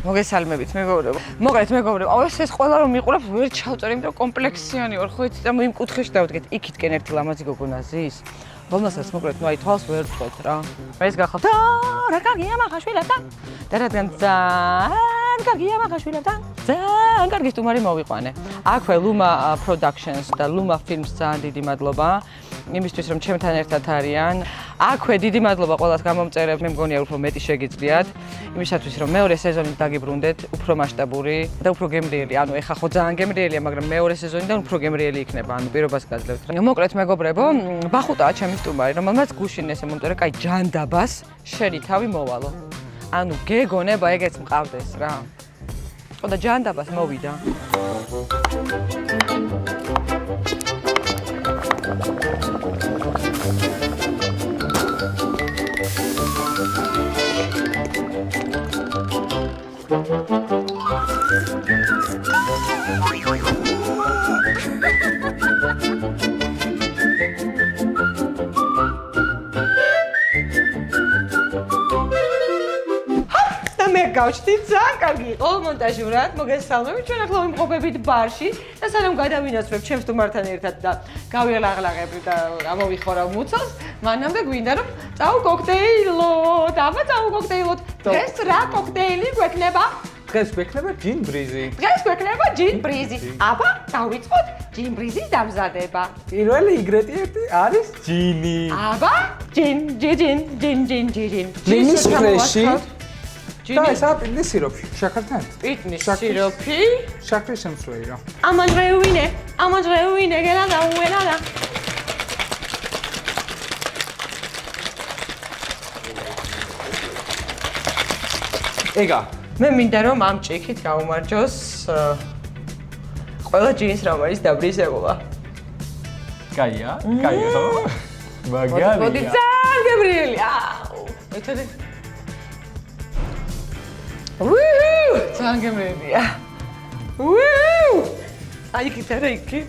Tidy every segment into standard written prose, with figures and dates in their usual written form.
მოგესალმებით, მეგობრებო. მოკლედ, მეგობრებო, ეს ყველა რომ მიყურებ, ვერ ჩავწერ, იმიტომ რომ კომპლექსიანი ვარ, ხო იცით, იმ კუთხეში დავდგეთ. იქითკენ ერთი ლამაზი გოგონა ზის. რომელსაც მოკლედ, აი თვალს ვერ წვეთ რა. ეს გახალთ. რა კარგია მახაშვილებთან. და რადგან ძალიან კარგია მახაშვილებთან. ძალიან კარგი სტუმარი მოვიყვანე. აქვე Luma Productions და Luma Films ძალიან დიდი მადლობა. იმისთვის რომ ჩემთან ერთად არიან. აქვე დიდი მადლობა ყველას გამომწერებს, მე მგონია უფრო მეტი შეგიძლიათ. იმისათვის რომ მეორე სეზონით დაგიბრუნდეთ, უფრო მასშტაბური და უფრო გემრიელი. ანუ ეხა ხო ძალიან გემრიელია, მაგრამ მეორე სეზონიდან უფრო გემრიელი იქნება. ანუ პირობას გაძლევთ. მოკლედ მეგობრებო, ბახუტაა ჩემი სტუმარი, რომელმაც გუშინ ესე მომწერა, კაი ჯანდაბას შენი თავი მოვალო. ანუ გეგონება ეგეც მყავდეს რა. ხო და ჯანდაბას მოვიდა. გავჩდით ძალიან კარგი იყო მონტაჟურად მოგესალმებით ჩვენ ახლა ვიმყოფებით ბარში და სანამ გადავინაცვლებ ჩემს სტუმართან ერთად და გავიაღლაღებ და ამოვიხორავ მუცელს მანამდე გვინდა რომ წავუკოქტეილოთ აბა წავუკოქტეილოთ დღეს რა კოქტეილი გვექნება დღეს გვექნება ჯინ ბრიზი დღეს გვექნება ჯინ ბრიზი აბა დავიწყოთ ჯინ ბრიზის დამზადება პირველი ინგრედიენტი არის ჯინი აბა ჯინ ლინის ფრეში და ესა პიტნის სიროფი, შაქართან. პიტნის სიროფი. შაქრის შემსვლელი რა. ამან დღევინე, გელა. ეგა. მე მინდა რომ ამ ჭიქით გაუმარჯოს ყველა ჯინის რომელიც დაბრიზებულა. კაია, ხო? მაგარია. მოდი ძალიან გემრიელი. აუ, მეცადე ძალიან გემრიელია. აი იქით არა იქი.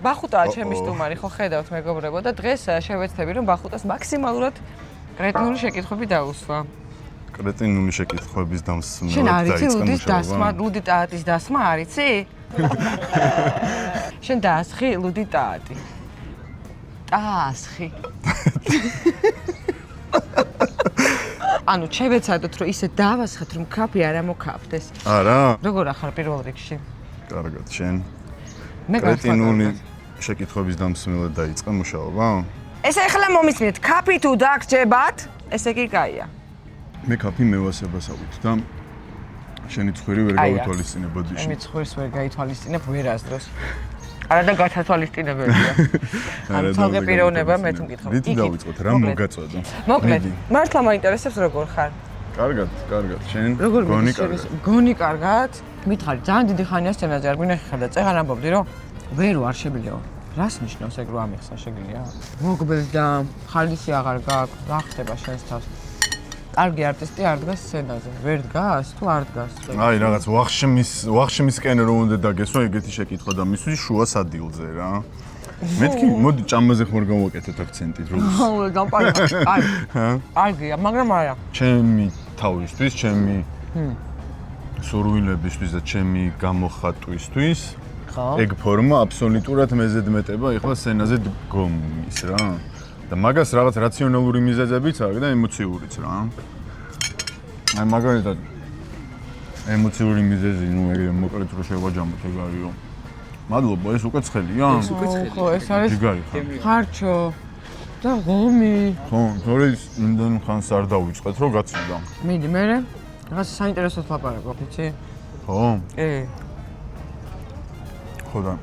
ბახუტაა ჩემი სტუმარი, ხო ხედავთ მეგობრებო და დღეს შევეცდები რომ ბახუტას მაქსიმალურად კრეტინული შეკითხვები დაუსვა. კრეტინული შეკითხვების დამსმელად შენ არიცი ლუდის დასმა, ლუდი ტაატის დასმა არიცი? შენ დაასხი ლუდი ტაატი. დაასხი. ანუ შევეცადოთ რომ ისე დავასხათ რომ კაფე არ ამოქაფდეს. არა? როგორ ახარ პირველ რიგში? კარგად, შენ. მე კრეტინული შეკითხვების დამსმელად დაიწყე მუშაობა? ეს ახლა მომისმინეთ, კაფე თუ დაგჭებათ, ესე კი კაია. მე კაფე მევასებას ავით და შენი ცხვირი ვერ გავითვალისწინე ბოდიში. მე ცხვირს ვერ გაითვალისწინებ ვერასდროს. არა და გათვალისწინებელია. ანუ თალღე პიროვნება მე თუ მკითხავ. რითი დავიწყოთ, რა მოგაწოდა? მოკლედ, მართლა მაინტერესებს როგორ ხარ? კარგად, შენ გონი კარგად. გონი კარგად? მითხარი, ძალიან დიდი ხანია სცენაზე არ გვინახიხარ და წეღარ ამბობდი რომ ვერ ვარ შეგიძლიაო. რას ნიშნავს ეგ რო ამიხსნა შეგიძლია? მოგბეძდა, ხალისი აღარ გაქვს, რა ხდება შენს თავს? კარგი არტისტი არ დგას სცენაზე. ვერ დგას თუ არ დგას? აი რაღაც ვახშმისკენ რო უნდა დაგესვა ეგეთი შეკითხვა და მისთვის შუა სადილზე რა. მეთქი, მოდი ჭამაზე ხმარ გავაკეთოთ აქცენტი დროს. აუ, გამპარა. აი. კარგია, მაგრამ არა. ჩემი თავისთვის, ჩემი სურვილებისთვის და ჩემი გამოხატვისთვის ეგ ფორმა აბსოლუტურად მეზედმეტება ეხლა სცენაზე დგომის რა. და მაგას რაღაც რაციონალური მიზეზებიც აქვს და ემოციურიც რა. მაგალითად ემოციური მიზეზი, ნუ ეგრე მოკლედ რო შევაჯამოთ ეგ არისო. მადლობა, ეს უკვე ცხელია? ეს უკვე ცხელი. ხო, ეს არის ჯიგარი ხარ. ხარჩო და ღომი. ხო, თორე იმდენ ხანს არ დავიწყეთ, რომ გაცილდა. მიდი მე რაღაც საინტერესოდ ლაპარაკობ, იცი? ხო? ხო და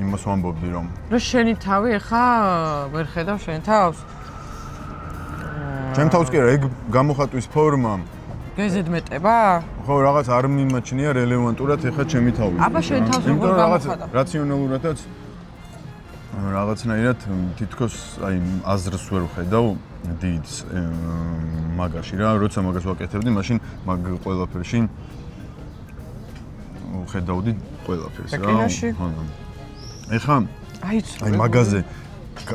იმას ვამბობდი რომ შენი თავი ახლა ვერ ხედავ შენ თავს? ჩემ თავს კი არა, ეგ გამოხატვის ფორმა გეზედმეტება? ხო, რაღაც არ მიმაჩნია რელევანტურად ეხა ჩემი თავი. აბა შენ თავს როგორ გამოხატავ? რაციონალურადაც რაღაცნაირად თითქოს აი აზრს ვერ ვხედავ დიდს მაგაში რა, როცა მაგას ვაკეთებდი, მაშინ მაგ ყველაფერში ვხედავდი ყველაფერს რა. ეხა აი მაგაზე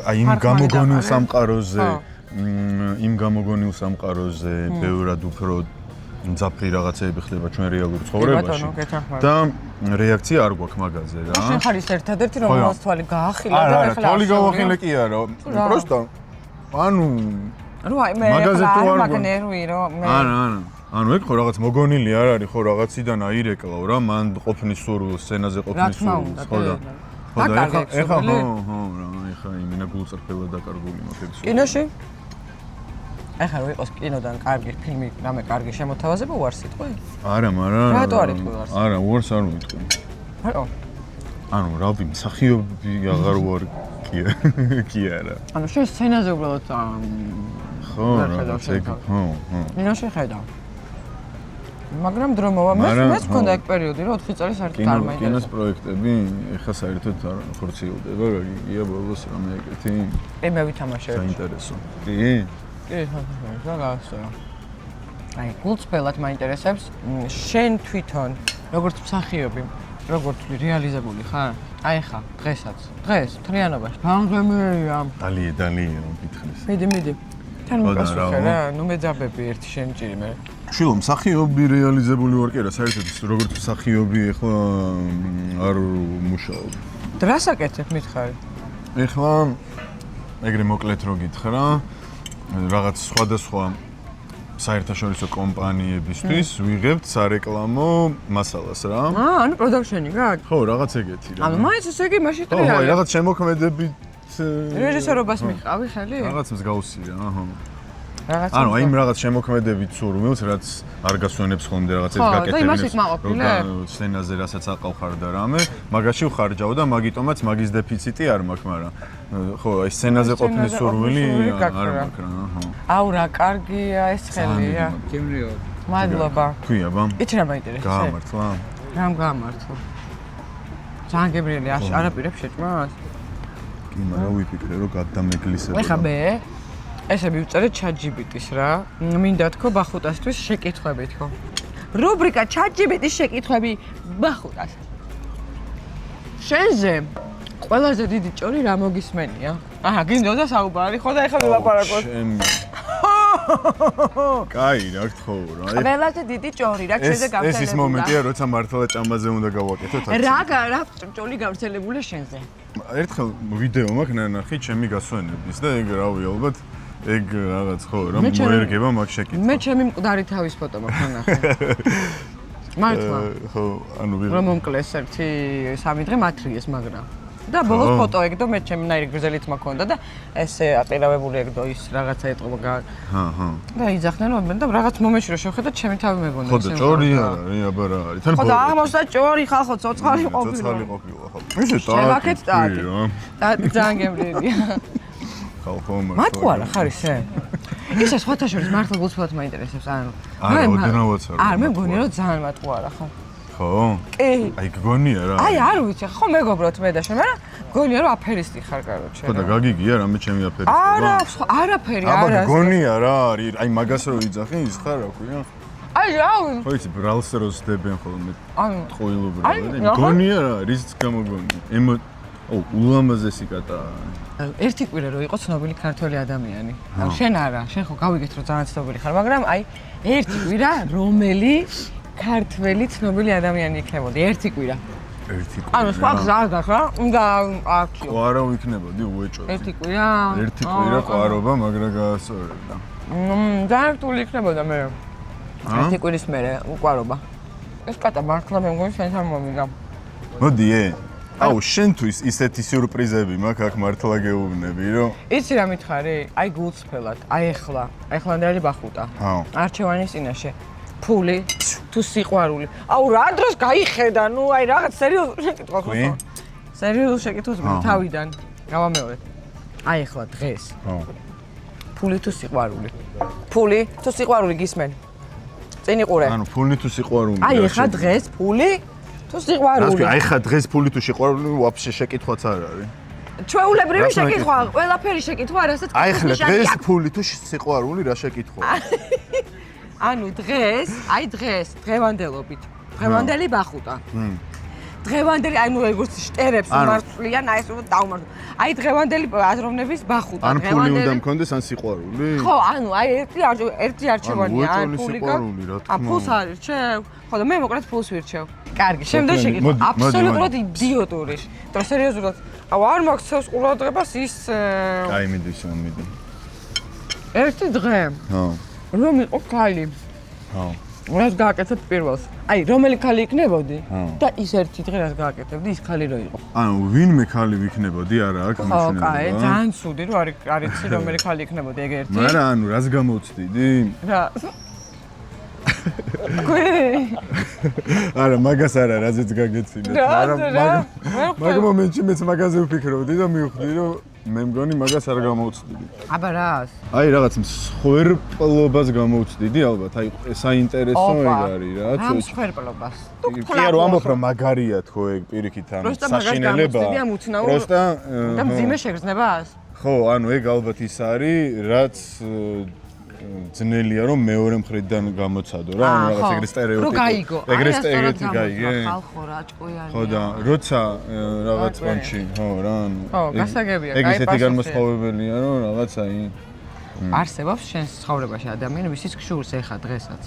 აი იმ გამოგონილ სამყაროზე იმ გამოგონილ სამყაროზე ბევრად უფრო მძაფრი რაღაცეები ხდება ჩვენ რეალურ ცხოვრებაში და რეაქცია არ გვაქვს მაგაზე რა. შენ ხარ ის ერთადერთი რომელსაც თვალი გაახილა და ახლა თვალი გავახილე კი არა. პროსტა ანუ რო აი მე არ მაგნერვი რომ მე ანუ ეგ ხო რაღაც მოგონილი არ არის ხო რაღაციდან აირეკლავ რა მან ყოფნის სურვილს სცენაზე ყოფნის სურვილს ხო და ხო და ეხა ხო რა ეხა იმენა გულწრფელად დაკარგული მაქვს კინოში ეხა რო იყოს კინოდან კარგი ფილმი რამე კარგი შემოთავაზება უარს იტყვი? არა მაგრამ რატო არ იტყვი უარს? არა უარს არ ვიტყვი რატო? ანუ რავი მსახიობი აღარ ვარ კი არა ანუ შენ სცენაზე უბრალოდ ხო რა ეგ ხო კინოში ხედავ მაგრამ დრო მოვა მეც მქონდა ეგ პერიოდი რომ 4 წელი საერთოდ არ მაინტერესებდა კინოს პროექტები ეხა საერთოდ არ ხორციელდება გიგია ბოლოს რამე ეკეთი მე ვითამაშე საინტერესო კი რა გასწორა აი გულწრფელად მაინტერესებს შენ თვითონ როგორც მსახიობი როგორც რეალიზებული ხარ აი ხა დღეს თრიანობაში ბანგემია დალია მკითხეს მიდი თან მოგასუხე რა ნუ მეძაბები ერთი შენ ჭირი მე შილო მსახიობი რეალიზებული ვარ კი არა საერთოდ როგორც მსახიობი ეხლა არ მუშაობ დრას აკეთებ მითხარი ეხლა ეგრე მოკლედ რო გითხრა რაღაც სხვადასხვა საერთაშორისო კომპანიებისთვის ვიღებთ სარეკლამო მასალას რა ანუ პროდაქშენი გაქვს ხო რაღაც ეგეთი რა ანუ მაინც ესე იგი მაშინ ხო ხო რაღაც შემოქმედებით რეჟისორობას მიყავი ხელი რაღაც მსგავსი რა აჰა რაღაც ანუ აი იმ რაღაც შემოქმედებით სურვილს რაც არ გასვენებს ხოლმე რაღაცებს გაკეთებინებს სცენაზე რასაც აყავ და რამე მაგაში ვხარჯავ და მაგიტომაც მაგის დეფიციტი არ მაქვს მაგრამ ხო აი სცენაზე ყოფნის სურვილი არ მაქვს რა აჰა აუ რა კარგია ეს ხელი რა გემრიო მადლობა ქვია ბა იცი რა მაინტერესებს გაამართლა რამ გაამართლა ძალიან გემრიელი არაპირებ შეჭმას კი მაგრამ ვიფიქრე რომ გადამეგლისება ეხა მე ესე მივწერე ChatGPT-ს რა. მინდა თქო ბახუტასთვის შეკითხვები თქო. რუბრიკა ChatGPT-ის შეკითხვები ბახუტას. შენზე ყველაზე დიდი ჭორი რა მოგისმენია? აჰა, გინდოდა საუბარი, ხო და ეხლა ვილაპარაკოთ. კაი, რა გთხოვ რა. ყველაზე დიდი ჭორი რა შენზე გავრცელებულია. ეს ის მომენტია, როცა მართლა ჭამაზე უნდა გავაკეთოთ. რა ჭორი გავრცელებულია შენზე? ერთხელ ვიდეო მაქვს ნანახი ჩემი გასვენების და ეგ რავი ალბათ ეგ რაღაც ხო რა მოერგება მაგ შეკითხვა. მე ჩემი მკვდარი თავის ფოტო მაქვს ნახე. მართლა. ხო, ანუ რომ მომკლეს ერთი 3 დღე მათრიეს მაგრამ. და ბოლოს ფოტო ეგდო მე ჩემი ნაირი გრძელიც მაქონდა და ესე აყირავებული ეგდო ის რაღაცა ეტყობა ჰა. და იძახდნენ რომ და რაღაც მომენტში რომ შევხედა ჩემი თავი მეგონა ხო და ჭორი არა, აბა რა არის. თან ხო და აღმოსდა ჭორი ხალხო ცოცხალი ყოფილა. ცოცხალი ყოფილა ხო. ისე შევაკეთ ტატი. ტატი ძალიან გემრიელია. ხალხო მარტო არა ხარ ისე? ისე სხვათა შორის მართლა გულწრფელად მაინტერესებს ანუ. არა, ოდნავაც არა. არ მე მგონია რომ ძალიან მარტო არა ხო? ხო? კი. აი გგონია რა. აი არ ვიცი ხო მეგობროთ მე და შენ მაგრამ გგონია რომ აფერისტი ხარ კაროჩე. ხო და გაგიგია რამე ჩემი აფერისტი. არა, არაფერი არა. აბა გგონია რა არის აი მაგას რო იძახი ის ხარ რა ქვია? აი რა ხო იცი ბრალს რო სდებენ ხოლმე. ანუ ტყუილუბრად და გგონია რა რის გამოგონია. ულამაზესი კატაა. ერთი კვირა რო იყო ცნობილი ქართველი ადამიანი. ანუ შენ არა, შენ ხო გავიგეთ რომ ძალიან ცნობილი ხარ, მაგრამ აი ერთი კვირა რომელი ქართველი ცნობილი ადამიანი იქნებოდი ერთი კვირა. ერთი კვირა. ანუ სხვა გზა არ გაქვს რა? უნდა აქიო. ყვარა ვიქნებოდი უეჭვები. ერთი კვირა. ერთი კვირა ყვარობა, მაგრამ გაასწორებდა. ძალიან რთული იქნებოდა მე. ერთი კვირის მერე უყვარობა. ეს კატა მართლა მე მგონი შენთან მომიგა. მოდი აუ, შენთვის ისეთი სიურპრიზები მაქვს აქ მართლა გეუბნები, რომ იცი რა მითხარი? აი გულწრფელად, აი ახლა ნდელი ბახუტა. არჩევანის წინაშე. ფული თუ სიყვარული. აუ რა დროს გაიხედა, ნუ აი რაღაც სერიოზული კითხვა ხო? სერიოზული შეკითხვას თავიდან გავამეორეთ. აი ახლა დღეს. ფული თუ სიყვარული? ფული თუ სიყვარული გისმენ? წინ იყურე. ანუ ფული თუ სიყვარული? აი ახლა დღეს ფული თუ სიყვარული? აი ახლა დღეს ფული თუ სიყვარული ვაფშე შეკითხვაც არ არის. ჩვეულებრივი შეკითხვა, ყველაფერი შეკითხვა, რასაც აი ახლა დღეს ფული თუ სიყვარული რა შეკითხვა? ანუ დღეს, აი დღეს, დღევანდელობით. დღევანდელი ბახუტა. დღევანდელი, აი ნუ როგორც შტერებს მარცვლიან, აი ეს რომ დავმართო. აი დღევანდელი აზროვნების ბახუტა. ან ფული უნდა მქონდეს ან სიყვარული? ხო, ანუ აი ერთი არჩევანია, ან ფული გა. ფულს არირჩევ? ხო და მე მოკლედ ფულს ვირჩევ. კარგი, შემდეგ შეკითხვა. აბსოლუტურად იდიოტური. და სერიოზულად, აუ არ მაქვს ყურადღებას ის აი მიდი. ერთი დღე. ხო. რომ იყო ქალი. ხო. რას გააკეთებ პირველს? აი, რომელი ქალი იქნებოდი? და ის ერთი დღე რას გააკეთებდი, ის ქალი რო იყო. ანუ ვინმე ქალი ვიქნებოდი, არა აქ ხო, მნიშვნელობა. კაი, ძალიან ცუდი რო არიცი რომელი ქალი იქნებოდი ეგ ერთი. მაგრამ ანუ რას გამოვწდიდი? რა? არა, მაგას არა, რაზეც გაგეცინეთ. მაგ მომენტში მეც მაგაზე ვფიქრობდი და მივხვდი, რომ მე მგონი მაგას არ გამოვწდიდი. აბა რას? აი რაღაც მსხვერპლობას გამოვწდიდი ალბათ. აი საინტერესო ეგ არის რა. რა მსხვერპლობას? კი არ ვამბობ რომ მაგარია თქო ეგ პირიქით ამ საშინელება. პროსტა და მძიმე შეგრძნებას? ხო, ანუ ეგ ალბათ ის არის, რაც ძნელია რომ მეორე მხრიდან გამოცადო რა, ანუ რაღაც ეგრე სტერეოტიპი. რო გაიგო. ეგრეთი გაიგე. ხალხო რა ჭკვიანია. ხო და როცა რაღაც პონჩი, ხო რა, ანუ ხო, გასაგებია, ეგ ისეთი განმასხვავებელია რომ რაღაცა არსებობს შენს ცხოვრებაში ადამიანი, ვისაც გშურს ეხა დღესაც.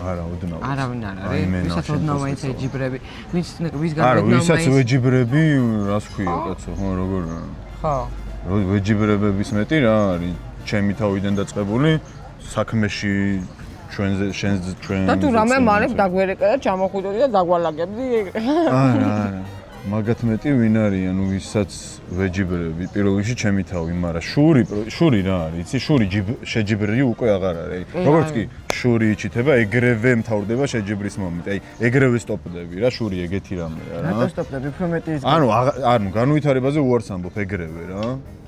არა, ოდნავ. არავინ არ არის. ვისაც ოდნავ მაინც ეჯიბრები. ვისგან არა, ვისაც ვეჯიბრები, რას ქვია კაცო, ხო, როგორ? ხო. ვეჯიბრებების მეტი რა არის? ჩემი თავიდან დაწყებული საქმეში ჩვენ და თუ რამე მალე დაგვერეკა და ჩამოხვიდოდი და დაგვალაგებდი. არა, მაგათ მეტი ვინ არის, ანუ ვისაც ვეჯიბრები, პირველ რიგში ჩემი თავი, მაგრამ შური რა არის, იცი, შური შეჯიბრი უკვე აღარ არის. როგორც კი შური იჩითება, ეგრევე მთავრდება შეჯიბრის მომენტი. აი, ეგრევე სტოპდები რა, შური ეგეთი რამეა რა. რა სტოპდები, უფრო მეტი ის. ანუ განვითარებაზე უარს ამბობ ეგრევე რა.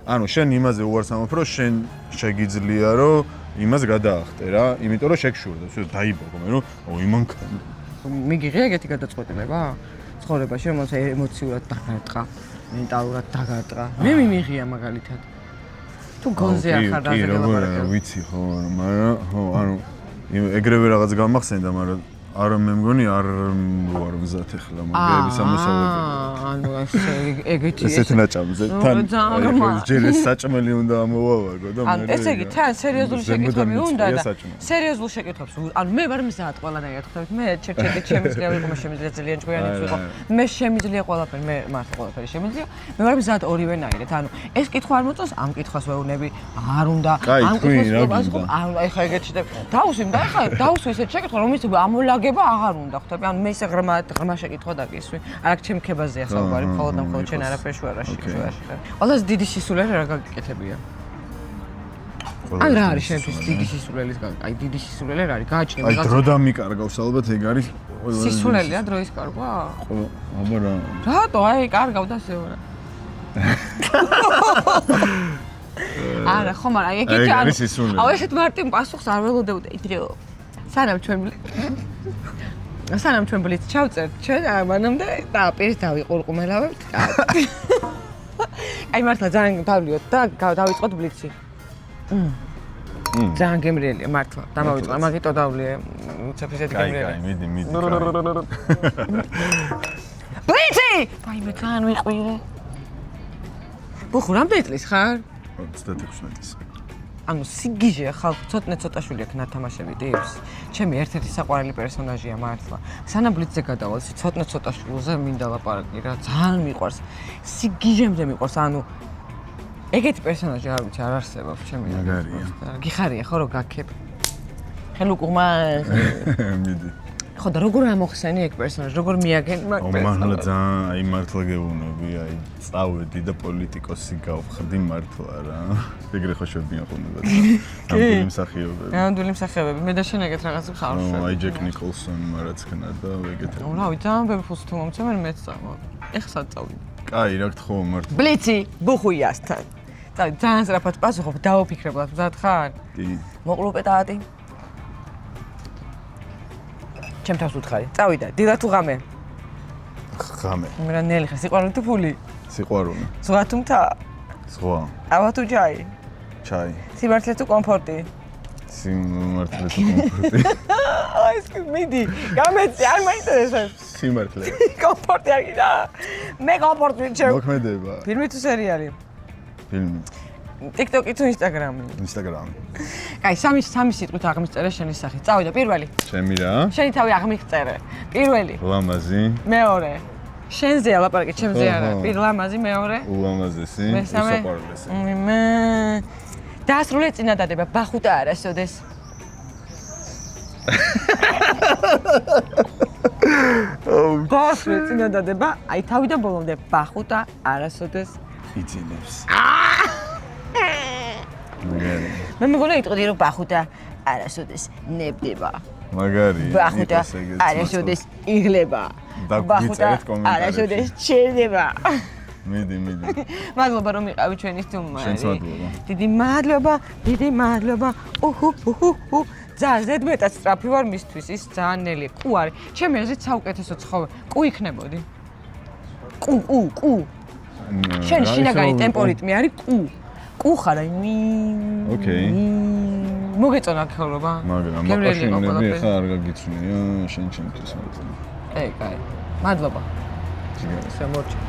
ანუ შენ იმაზე უარს ამბობ, რომ შენ შეგიძლია რომ იმას გადაახტე რა, იმიტომ რომ შეგშურდა, всё დაიბოგო მე რომ იმანქან. მიგიღე ეგეთი გადაწყვეტილება ცხოვრებაში, რომელსაც ემოციურად დაგარტყა, მენტალურად დაგარტყა. მე მიმიღია მაგალითად. თუ გონზე ახარ რაზე გელაპარაკე. ვიცი ხო, მაგრამ ხო, ანუ ეგრევე რაღაც გამახსენდა, მაგრამ არა მე მგონი არ ვარ მზად ახლა მაგების ამოსალებები. ანუ ეგეთი ესეთ ნაჭამზე თან ჯერ ეს საჭმელი უნდა ამოვავაგო და მე ანუ ესე იგი თან სერიოზული შეკითხვები უნდა და სერიოზულ შეკითხვებს ანუ მე ვარ მზად ყველანაირად ხვდებით მე ჩერჩეთი შემიძლია ვიყო მე შემიძლია ძალიან ჭკვიანიც ვიყო მე შემიძლია ყველაფერი მე მართლა ყველაფერი შემიძლია მე ვარ მზად ორივენაირად ანუ ეს კითხვა არ მოწონს ამ კითხვას ვეუბნები არ უნდა ამ კითხვას ანუ ეხა ეგეთი დაუსვი და ეხა დაუსვი ესეთ შეკითხვა რომელიც ამოლაგება აღარ უნდა ხვდები ანუ მე ისე ღრმა შეკითხვა დაგისვი არა ჩემ ქებაზეა საუბარი მხოლოდ და მხოლოდ შენ არაფერს ვერ აშიქრებაში ხარ ყველას დიდი სისულელე რა გაგიკეთებია ან რა არის შენთვის დიდი სისულელის აი დიდი სისულელე რა არის გააჩნია აი დრო დამიკარგავს ალბათ ეგ არის სისულელეა დროის კარგვა აბა რა რატო აი კარგავ და შეურა არა ხომ არა ეგეთი აუ ესეთ მარტივ პასუხს არ ველოდებოდი იძრეო სანამ ჩვენ ბლიც ჩავწერთ ჩვენ მანამდე და პირს დავიყურყუმელავებთ აი მართლა ძალიან დავლიოთ და დავიწყოთ ბლიცი ძალიან გემრიელია მართლა დამავიწყდა მაგიტო დავლიე უცებ ისეთი გემრიელია კაი მიდი ბლიცი ვაიმე ძალიან ვიყვირე ბუხუ რამდენი წლის ხარ 36 წლის ანუ სიგიჟეა ხალხი ცოტა შვილი აქ ნათამაშები ტიპს. ჩემი ერთ-ერთი საყვარელი პერსონაჟია მართლა. სანამ ბლიცზე გადავალ, ცოტა შვილზე მინდა ლაპარაკი რა, ძალიან მიყვარს. სიგიჟემდე მიყვარს, ანუ ეგეთი პერსონაჟი არ ვიცი, არ არსებობს ჩემი. მაგარია. გიხარია ხო რომ გაქებ. ხელუკუღმა. მიდი. ხო და როგორ ამოხსენი ეგ პერსონაჟი, როგორ მიაგენ მაგ პერსონაჟს? მართლა ძალიან აი მართლა გეუბნები, აი წავედი და პოლიტიკოსი გავხდი მართლა რა. ეგრე ხო შევდიან ხოლმე და ნამდვილი მსახიობები. ნამდვილი მსახიობები. მე და შენ ეგეთ რაღაცებს არ ვშვები. აი ჯეკ ნიკოლსონი მარაც ქნა და ეგეთები. რავი, ძალიან ბევრი ფულს თუ მომწე, მე მეც წავა. ეხლა სად წავიდი? კაი, რა გთხოვ მართლა. ბლიცი, ბუხუიასთან. წავი, ძალიან სწრაფად პასუხობ, დავუფიქრებლად, მზად ხარ? კი. მოყლუპე ტაატი. ჩემ თავს უთხარი. წავიდა, დილა თუ ღამე? ღამე. მე რა ნელი ხარ, სიყვარული თუ ფული? სიყვარული. ზღვა თუ მთა? ზღვა. ავა თუ ჯაი? ჩაი. სიმართლე თუ კომფორტი? სიმართლე თუ კომფორტი. აი, ეს მიდი, გამეცი, არ მაინტერესებს. სიმართლე. კომფორტი არ გინდა. მე კომფორტი ვიჩევ. მოქმედება. ფილმი თუ სერიალი? ფილმი. TikTok-ი თუ Instagram-ი? Instagram-ი. კაი, სამი სიტყვით აღმისწერე შენი სახით. წავიდა პირველი. ჩემი რა? შენი თავი აღმისწერე. პირველი. ლამაზი. მეორე. შენზე ალაპარაკე, ჩემზე არა. ლამაზი, მეორე. ულამაზესი, მესამე. უსაყვარლესი. მე დაასრულე წინადადება, ბახუტა არასოდეს. დაასრულე წინადადება, აი თავიდან ბოლომდე ბახუტა არასოდეს იცინებს. მე მეგონა იტყოდი რომ ბახუტა არასოდეს ნებდება. მაგარი. ბახუტა არასოდეს იღლება. ბახუტა არასოდეს ჩერდება. მიდი. მადლობა რომ იყავი ჩვენი სტუმარი. შენც მადლობა. დიდი მადლობა. უჰუ. ძალიან ზედმეტად სწრაფი ვარ მისთვის, ის ძალიან ნელია. კუ არის. ჩემი აზრით საუკეთესო ცხოველი. კუ იქნებოდი. კუ. შენ შინაგანი ტემპორიტმი არის კუ. კუ ხარ აი მი. ოკეი. მოგეწონა ხალობა. მაგრამ მაკაშინები ხა არ გაგიცნია შენ ჩემთვის მართლა. კაი. მადლობა. ჯიგარი. შემორჩა.